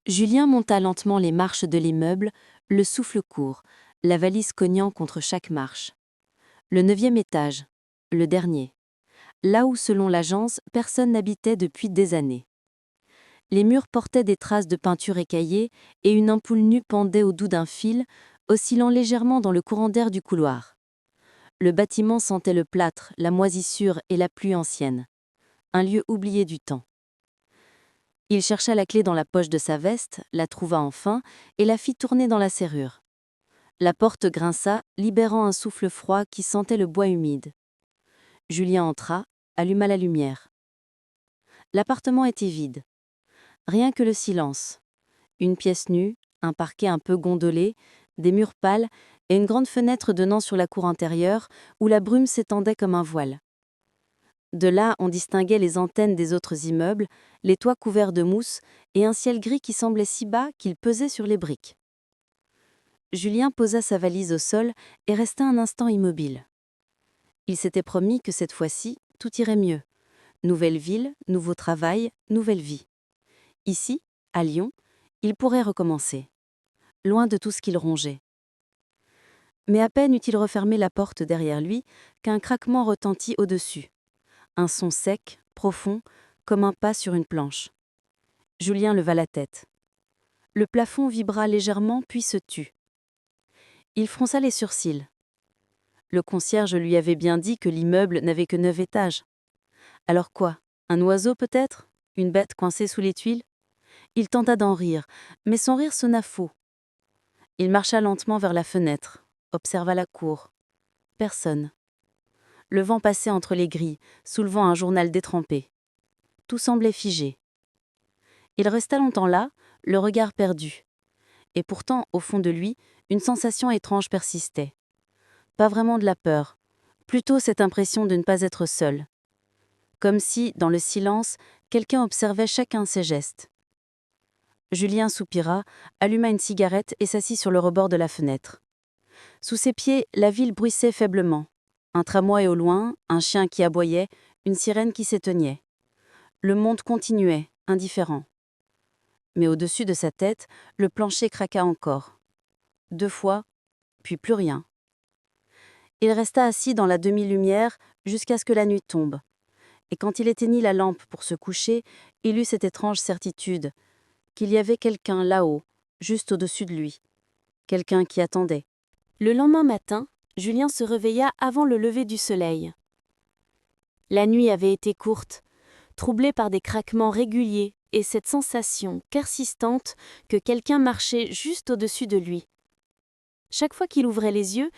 Julien monta lentement les marches de l'immeuble, le souffle court, la valise cognant contre chaque marche. Le 9e étage, le dernier. Là où, selon l'agence, personne n'habitait depuis des années. Les murs portaient des traces de peinture écaillée et une ampoule nue pendait au bout d'un fil, oscillant légèrement dans le courant d'air du couloir. Le bâtiment sentait le plâtre, la moisissure et la pluie ancienne. Un lieu oublié du temps. Il chercha la clé dans la poche de sa veste, la trouva enfin et la fit tourner dans la serrure. La porte grinça, libérant un souffle froid qui sentait le bois humide. Julien entra, alluma la lumière. L'appartement était vide. Rien que le silence. Une pièce nue, un parquet un peu gondolé, des murs pâles et une grande fenêtre donnant sur la cour intérieure où la brume s'étendait comme un voile. De là, on distinguait les antennes des autres immeubles, les toits couverts de mousse et un ciel gris qui semblait si bas qu'il pesait sur les briques. Julien posa sa valise au sol et resta un instant immobile. Il s'était promis que cette fois-ci, tout irait mieux. Nouvelle ville, nouveau travail, nouvelle vie. Ici, à Lyon, il pourrait recommencer, loin de tout ce qu'il rongeait. Mais à peine eut-il refermé la porte derrière lui qu'un craquement retentit au-dessus. Un son sec, profond, comme un pas sur une planche. Julien leva la tête. Le plafond vibra légèrement puis se tut. Il fronça les sourcils. Le concierge lui avait bien dit que l'immeuble n'avait que 9 étages. Alors quoi? Un oiseau peut-être? Une bête coincée sous les tuiles? Il tenta d'en rire, mais son rire sonna faux. Il marcha lentement vers la fenêtre, observa la cour. Personne. Le vent passait entre les grilles, soulevant un journal détrempé. Tout semblait figé. Il resta longtemps là, le regard perdu. Et pourtant, au fond de lui, une sensation étrange persistait. Pas vraiment de la peur, plutôt cette impression de ne pas être seul. Comme si, dans le silence, quelqu'un observait chacun de ses gestes. Julien soupira, alluma une cigarette et s'assit sur le rebord de la fenêtre. Sous ses pieds, la ville bruissait faiblement. Un tramway au loin, un chien qui aboyait, une sirène qui s'éteignait. Le monde continuait, indifférent. Mais au-dessus de sa tête, le plancher craqua encore. 2 fois, puis plus rien. Il resta assis dans la demi-lumière jusqu'à ce que la nuit tombe. Et quand il éteignit la lampe pour se coucher, il eut cette étrange certitude qu'il y avait quelqu'un là-haut, juste au-dessus de lui. Quelqu'un qui attendait. Le lendemain matin, Julien se réveilla avant le lever du soleil. La nuit avait été courte, troublée par des craquements réguliers et cette sensation persistante que quelqu'un marchait juste au-dessus de lui. Chaque fois qu'il ouvrait les yeux,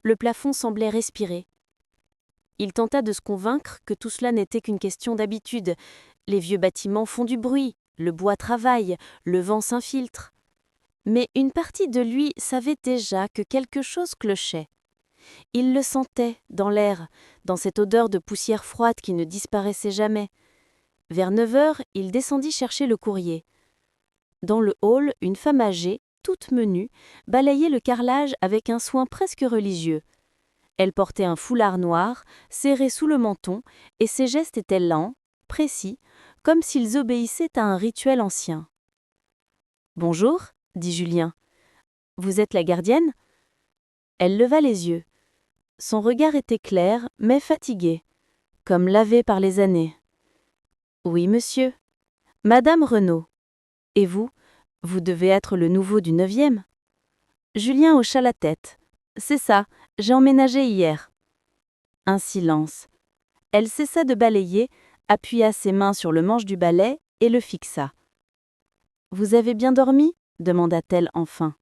le plafond semblait respirer. Il tenta de se convaincre que tout cela n'était qu'une question d'habitude. Les vieux bâtiments font du bruit, le bois travaille, le vent s'infiltre. Mais une partie de lui savait déjà que quelque chose clochait. Il le sentait dans l'air, dans cette odeur de poussière froide qui ne disparaissait jamais. Vers 9 heures, il descendit chercher le courrier. Dans le hall, une femme âgée, toute menue, balayait le carrelage avec un soin presque religieux. Elle portait un foulard noir, serré sous le menton, et ses gestes étaient lents, précis, comme s'ils obéissaient à un rituel ancien. « Bonjour, dit Julien. Vous êtes la gardienne ? » Elle leva les yeux. Son regard était clair, mais fatigué, comme lavé par les années. « Oui, monsieur. Madame Renaud. Et vous, vous devez être le nouveau du 9e. » Julien hocha la tête. « C'est ça, j'ai emménagé hier. » Un silence. Elle cessa de balayer, appuya ses mains sur le manche du balai et le fixa. « Vous avez bien dormi ? » demanda-t-elle enfin.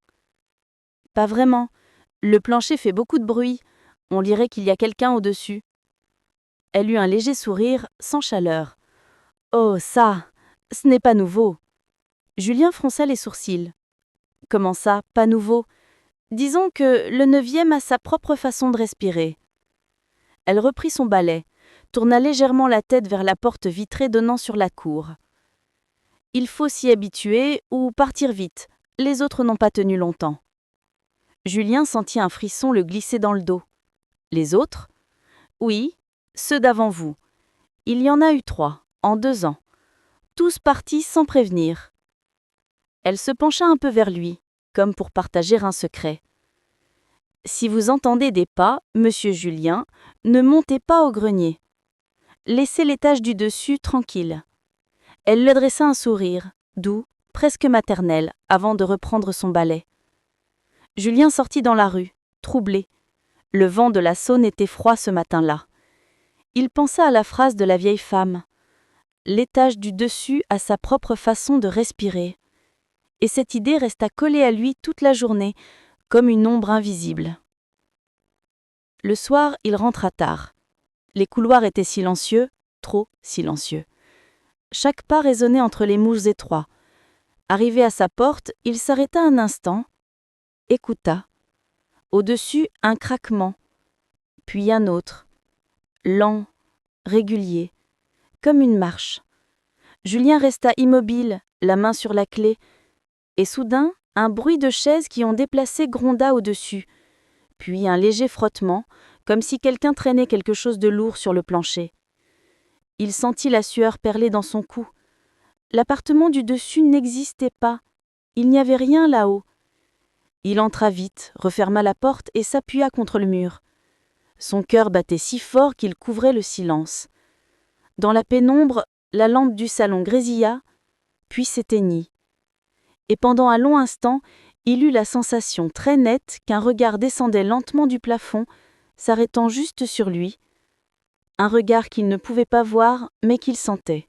« Pas vraiment. Le plancher fait beaucoup de bruit. On dirait qu'il y a quelqu'un au-dessus. » Elle eut un léger sourire, sans chaleur. « Oh, ça, ce n'est pas nouveau. » Julien fronça les sourcils. « Comment ça, pas nouveau ? Disons que le 9e a sa propre façon de respirer. » Elle reprit son balai, tourna légèrement la tête vers la porte vitrée donnant sur la cour. « Il faut s'y habituer ou partir vite. Les autres n'ont pas tenu longtemps. » Julien sentit un frisson le glisser dans le dos. « Les autres ? » ?»« Oui, ceux d'avant vous. Il y en a eu 3, en 2 ans. Tous partis sans prévenir. » Elle se pencha un peu vers lui, comme pour partager un secret. « Si vous entendez des pas, monsieur Julien, ne montez pas au grenier. Laissez l'étage du dessus tranquille. » Elle lui adressa un sourire, doux, presque maternel, avant de reprendre son balai. Julien sortit dans la rue, troublé. Le vent de la Saône était froid ce matin-là. Il pensa à la phrase de la vieille femme. L'étage du dessus a sa propre façon de respirer. Et cette idée resta collée à lui toute la journée, comme une ombre invisible. Le soir, il rentra tard. Les couloirs étaient silencieux, trop silencieux. Chaque pas résonnait entre les mouches étroits. Arrivé à sa porte, il s'arrêta un instant, écouta. Au-dessus, un craquement, puis un autre, lent, régulier, comme une marche. Julien resta immobile, la main sur la clé, et soudain, un bruit de chaises qui ont déplacé gronda au-dessus, puis un léger frottement, comme si quelqu'un traînait quelque chose de lourd sur le plancher. Il sentit la sueur perler dans son cou. L'appartement du dessus n'existait pas. Il n'y avait rien là-haut. Il entra vite, referma la porte et s'appuya contre le mur. Son cœur battait si fort qu'il couvrait le silence. Dans la pénombre, la lampe du salon grésilla, puis s'éteignit. Et pendant un long instant, il eut la sensation très nette qu'un regard descendait lentement du plafond, s'arrêtant juste sur lui. Un regard qu'il ne pouvait pas voir, mais qu'il sentait.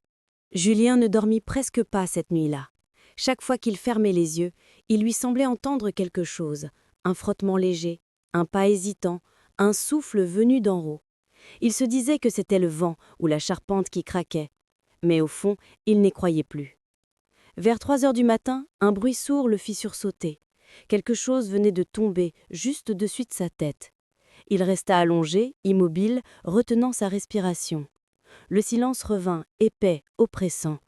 Julien ne dormit presque pas cette nuit-là. Chaque fois qu'il fermait les yeux, il lui semblait entendre quelque chose, un frottement léger, un pas hésitant, un souffle venu d'en haut. Il se disait que c'était le vent ou la charpente qui craquait, mais au fond, il n'y croyait plus. Vers 3 heures du matin, un bruit sourd le fit sursauter. Quelque chose venait de tomber juste au-dessus de sa tête. Il resta allongé, immobile, retenant sa respiration. Le silence revint, épais, oppressant.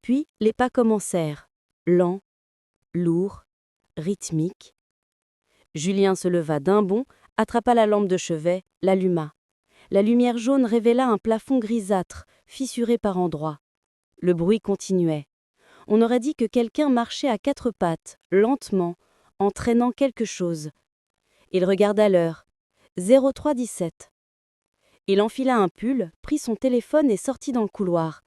Puis les pas commencèrent, lents, lourds, rythmiques. Julien se leva d'un bond, attrapa la lampe de chevet, l'alluma. La lumière jaune révéla un plafond grisâtre, fissuré par endroits. Le bruit continuait. On aurait dit que quelqu'un marchait à 4 pattes, lentement, en traînant quelque chose. Il regarda l'heure. 03:17. Il enfila un pull, prit son téléphone et sortit dans le couloir.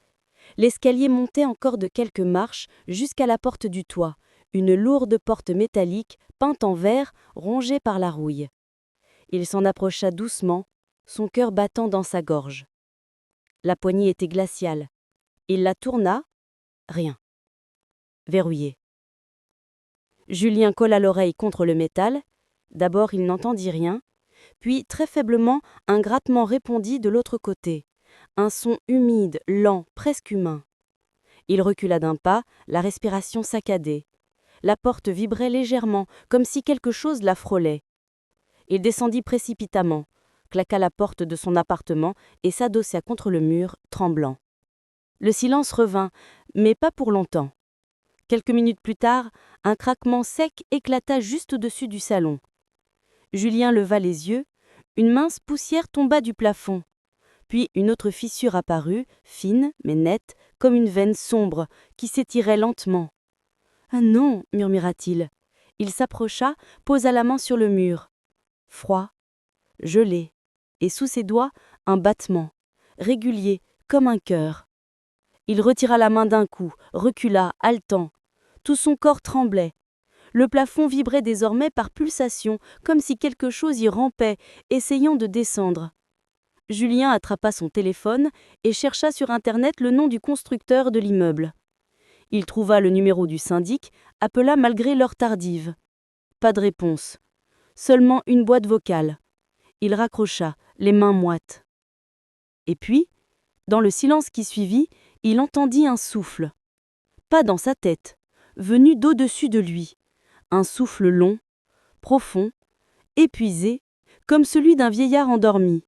L'escalier montait encore de quelques marches jusqu'à la porte du toit, une lourde porte métallique, peinte en vert, rongée par la rouille. Il s'en approcha doucement, son cœur battant dans sa gorge. La poignée était glaciale. Il la tourna, rien. Verrouillée. Julien colla l'oreille contre le métal. D'abord, il n'entendit rien. Puis, très faiblement, un grattement répondit de l'autre côté. Un son humide, lent, presque humain. Il recula d'un pas, la respiration saccadée. La porte vibrait légèrement, comme si quelque chose la frôlait. Il descendit précipitamment, claqua la porte de son appartement et s'adossa contre le mur, tremblant. Le silence revint, mais pas pour longtemps. Quelques minutes plus tard, un craquement sec éclata juste au-dessus du salon. Julien leva les yeux, une mince poussière tomba du plafond. Puis une autre fissure apparut, fine mais nette, comme une veine sombre, qui s'étirait lentement. « Ah non !» murmura-t-il. Il s'approcha, posa la main sur le mur. Froid, gelé, et sous ses doigts, un battement, régulier, comme un cœur. Il retira la main d'un coup, recula, haletant. Tout son corps tremblait. Le plafond vibrait désormais par pulsations, comme si quelque chose y rampait, essayant de descendre. Julien attrapa son téléphone et chercha sur Internet le nom du constructeur de l'immeuble. Il trouva le numéro du syndic, appela malgré l'heure tardive. Pas de réponse. Seulement une boîte vocale. Il raccrocha, les mains moites. Et puis, dans le silence qui suivit, il entendit un souffle. Pas dans sa tête, venu d'au-dessus de lui. Un souffle long, profond, épuisé, comme celui d'un vieillard endormi.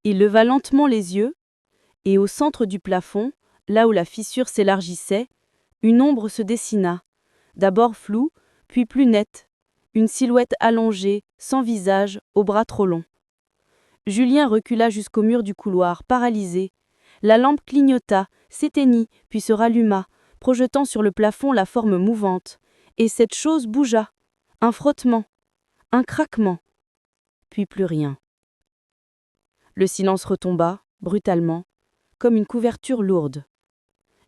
Il leva lentement les yeux, et au centre du plafond, là où la fissure s'élargissait, une ombre se dessina, d'abord floue, puis plus nette, une silhouette allongée, sans visage, aux bras trop longs. Julien recula jusqu'au mur du couloir, paralysé. La lampe clignota, s'éteignit, puis se ralluma, projetant sur le plafond la forme mouvante, et cette chose bougea. Un frottement, un craquement, puis plus rien. Le silence retomba, brutalement, comme une couverture lourde.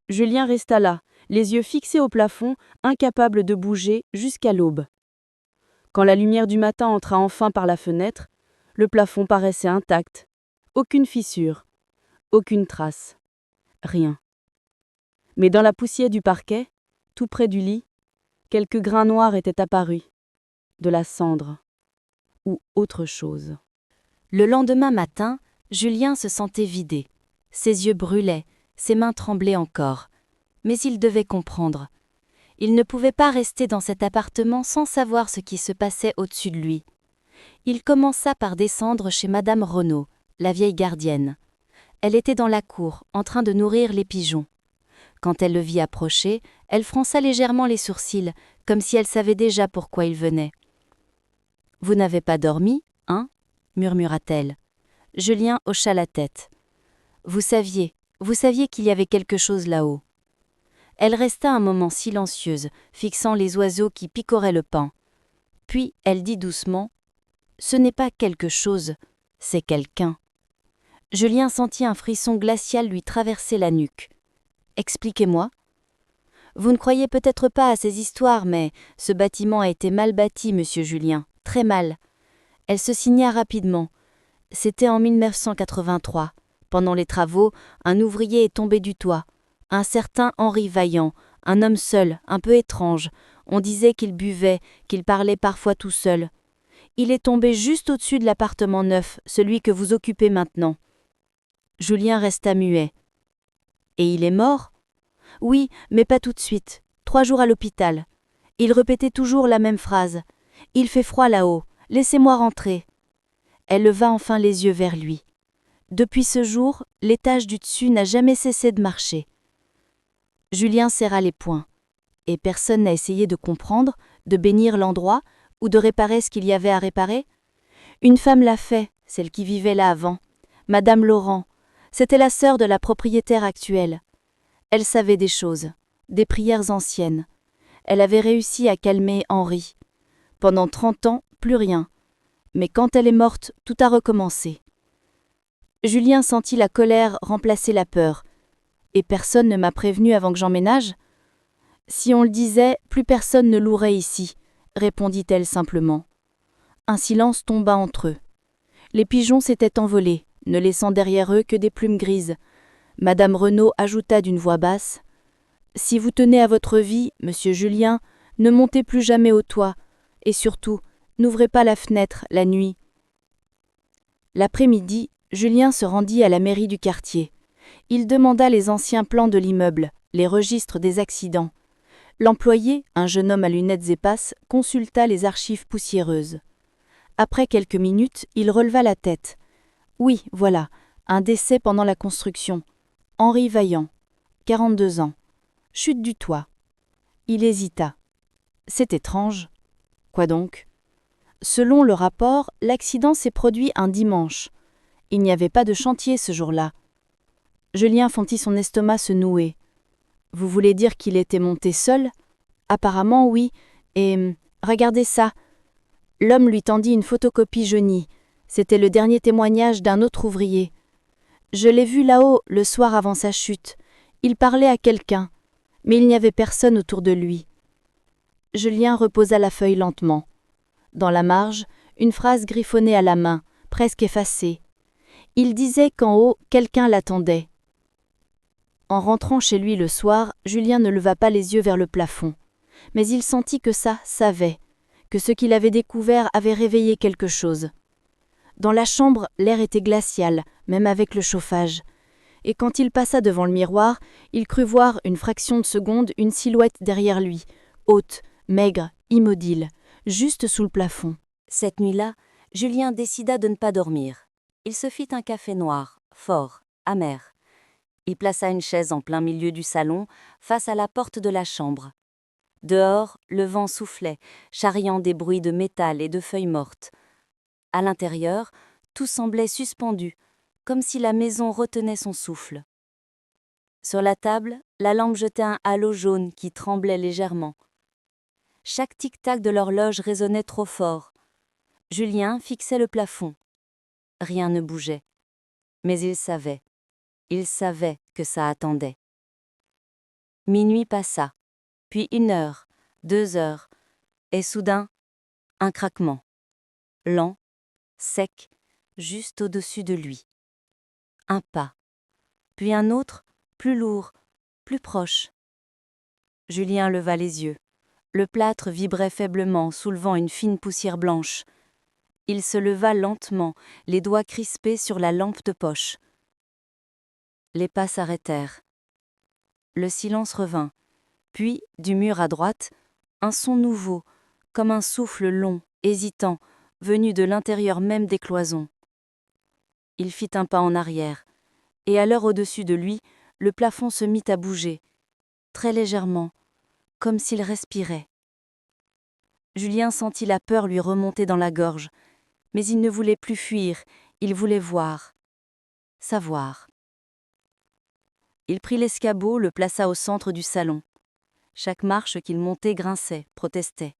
Julien resta là, les yeux fixés au plafond, incapable de bouger jusqu'à l'aube. Quand la lumière du matin entra enfin par la fenêtre, le plafond paraissait intact. Aucune fissure, aucune trace, rien. Mais dans la poussière du parquet, tout près du lit, quelques grains noirs étaient apparus. De la cendre, ou autre chose. Le lendemain matin, Julien se sentait vidé. Ses yeux brûlaient, ses mains tremblaient encore. Mais il devait comprendre. Il ne pouvait pas rester dans cet appartement sans savoir ce qui se passait au-dessus de lui. Il commença par descendre chez Madame Renaud, la vieille gardienne. Elle était dans la cour, en train de nourrir les pigeons. Quand elle le vit approcher, elle fronça légèrement les sourcils, comme si elle savait déjà pourquoi il venait. « Vous n'avez pas dormi, hein ?» murmura-t-elle. Julien hocha la tête. « Vous saviez qu'il y avait quelque chose là-haut. » Elle resta un moment silencieuse, fixant les oiseaux qui picoraient le pain. Puis elle dit doucement « Ce n'est pas quelque chose, c'est quelqu'un. » Julien sentit un frisson glacial lui traverser la nuque. « Expliquez-moi. » Vous ne croyez peut-être pas à ces histoires, mais ce bâtiment a été mal bâti, monsieur Julien, très mal. Elle se signa rapidement. C'était en 1983. Pendant les travaux, un ouvrier est tombé du toit. Un certain Henri Vaillant, un homme seul, un peu étrange. On disait qu'il buvait, qu'il parlait parfois tout seul. Il est tombé juste au-dessus de l'appartement neuf, celui que vous occupez maintenant. Julien resta muet. Et il est mort ? Oui, mais pas tout de suite. 3 jours à l'hôpital. Il répétait toujours la même phrase. « Il fait froid là-haut. Laissez-moi rentrer. » Elle leva enfin les yeux vers lui. Depuis ce jour, l'étage du dessus n'a jamais cessé de marcher. Julien serra les poings. Et personne n'a essayé de comprendre, de bénir l'endroit ou de réparer ce qu'il y avait à réparer ? Une femme l'a fait, celle qui vivait là avant. Madame Laurent. C'était la sœur de la propriétaire actuelle. Elle savait des choses, des prières anciennes. Elle avait réussi à calmer Henri. Pendant 30 ans, plus rien. Mais quand elle est morte, tout a recommencé. Julien sentit la colère remplacer la peur. Et personne ne m'a prévenu avant que j'emménage ? Si on le disait, plus personne ne louerait ici, répondit-elle simplement. Un silence tomba entre eux. Les pigeons s'étaient envolés, ne laissant derrière eux que des plumes grises. Madame Renaud ajouta d'une voix basse : « Si vous tenez à votre vie, monsieur Julien, ne montez plus jamais au toit, et surtout, n'ouvrez pas la fenêtre la nuit. » L'après-midi, Julien se rendit à la mairie du quartier. Il demanda les anciens plans de l'immeuble, les registres des accidents. L'employé, un jeune homme à lunettes épaisses, consulta les archives poussiéreuses. Après quelques minutes, il releva la tête. Oui, voilà, un décès pendant la construction. Henri Vaillant, 42 ans. Chute du toit. Il hésita. C'est étrange. Quoi donc ? Selon le rapport, l'accident s'est produit un dimanche. Il n'y avait pas de chantier ce jour-là. Julien sentit son estomac se nouer. Vous voulez dire qu'il était monté seul ? Apparemment, oui. Et regardez ça. L'homme lui tendit une photocopie jaunie. C'était le dernier témoignage d'un autre ouvrier. Je l'ai vu là-haut le soir avant sa chute. Il parlait à quelqu'un, mais il n'y avait personne autour de lui. Julien reposa la feuille lentement. Dans la marge, une phrase griffonnée à la main, presque effacée. Il disait qu'en haut, quelqu'un l'attendait. En rentrant chez lui le soir, Julien ne leva pas les yeux vers le plafond. Mais il sentit que ça savait, que ce qu'il avait découvert avait réveillé quelque chose. Dans la chambre, l'air était glacial, même avec le chauffage. Et quand il passa devant le miroir, il crut voir une fraction de seconde une silhouette derrière lui, haute, maigre, immobile, juste sous le plafond. Cette nuit-là, Julien décida de ne pas dormir. Il se fit un café noir, fort, amer. Il plaça une chaise en plein milieu du salon, face à la porte de la chambre. Dehors, le vent soufflait, charriant des bruits de métal et de feuilles mortes. À l'intérieur, tout semblait suspendu, comme si la maison retenait son souffle. Sur la table, la lampe jetait un halo jaune qui tremblait légèrement. Chaque tic-tac de l'horloge résonnait trop fort. Julien fixait le plafond. Rien ne bougeait. Mais il savait que ça attendait. Minuit passa, puis 1 heure, 2 heures, et soudain, un craquement. Lent, sec, juste au-dessus de lui. Un pas, puis un autre, plus lourd, plus proche. Julien leva les yeux. Le plâtre vibrait faiblement, soulevant une fine poussière blanche. Il se leva lentement, les doigts crispés sur la lampe de poche. Les pas s'arrêtèrent. Le silence revint. Puis, du mur à droite, un son nouveau, comme un souffle long, hésitant, venu de l'intérieur même des cloisons. Il fit un pas en arrière, et à l'heure au-dessus de lui, le plafond se mit à bouger, très légèrement, comme s'il respirait. Julien sentit la peur lui remonter dans la gorge, mais il ne voulait plus fuir, il voulait voir, savoir. Il prit l'escabeau, le plaça au centre du salon. Chaque marche qu'il montait grinçait, protestait.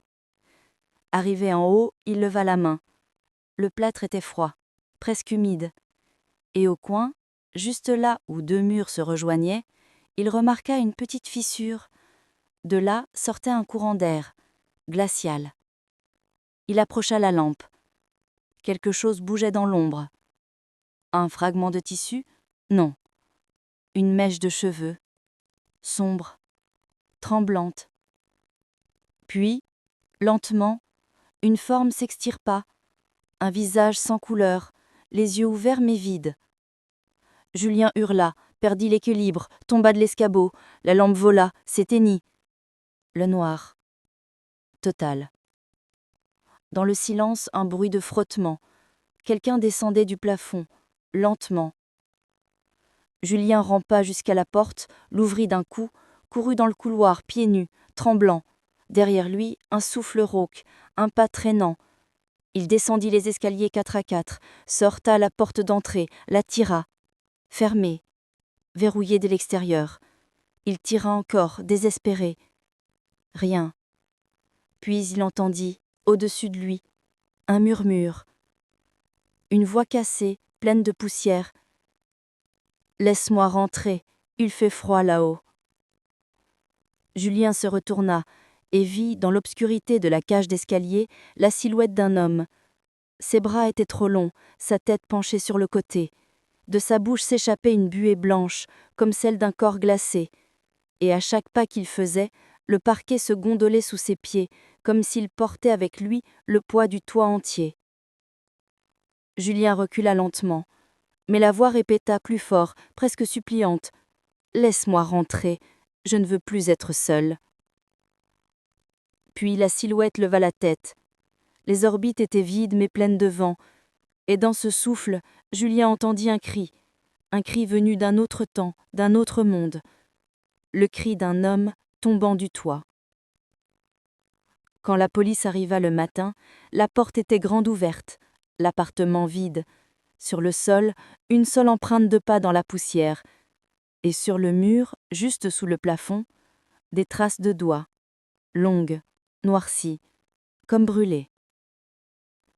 Arrivé en haut, il leva la main. Le plâtre était froid, presque humide. Et au coin, juste là où 2 murs se rejoignaient, il remarqua une petite fissure. De là sortait un courant d'air, glacial. Il approcha la lampe. Quelque chose bougeait dans l'ombre. Un fragment de tissu? Non. Une mèche de cheveux, sombre, tremblante. Puis, lentement, une forme s'extirpa, un visage sans couleur, les yeux ouverts mais vides. Julien hurla, perdit l'équilibre, tomba de l'escabeau, la lampe vola, s'éteignit. Le noir. Total. Dans le silence, un bruit de frottement. Quelqu'un descendait du plafond, lentement. Julien rampa jusqu'à la porte, l'ouvrit d'un coup, courut dans le couloir, pieds nus, tremblant. Derrière lui, un souffle rauque, un pas traînant. Il descendit les escaliers 4 à 4, sorta la porte d'entrée, la tira. Fermée, verrouillée de l'extérieur. Il tira encore, désespéré. Rien. Puis il entendit, au-dessus de lui, un murmure. Une voix cassée, pleine de poussière. « Laisse-moi rentrer, il fait froid là-haut. » Julien se retourna et vit, dans l'obscurité de la cage d'escalier, la silhouette d'un homme. Ses bras étaient trop longs, sa tête penchée sur le côté. De sa bouche s'échappait une buée blanche, comme celle d'un corps glacé. Et à chaque pas qu'il faisait, le parquet se gondolait sous ses pieds, comme s'il portait avec lui le poids du toit entier. Julien recula lentement, mais la voix répéta plus fort, presque suppliante. « Laisse-moi rentrer, je ne veux plus être seule. » Puis la silhouette leva la tête. Les orbites étaient vides mais pleines de vent, et dans ce souffle, Julien entendit un cri venu d'un autre temps, d'un autre monde, le cri d'un homme tombant du toit. Quand la police arriva le matin, la porte était grande ouverte, l'appartement vide, sur le sol, une seule empreinte de pas dans la poussière, et sur le mur, juste sous le plafond, des traces de doigts, longues, noircies, comme brûlées.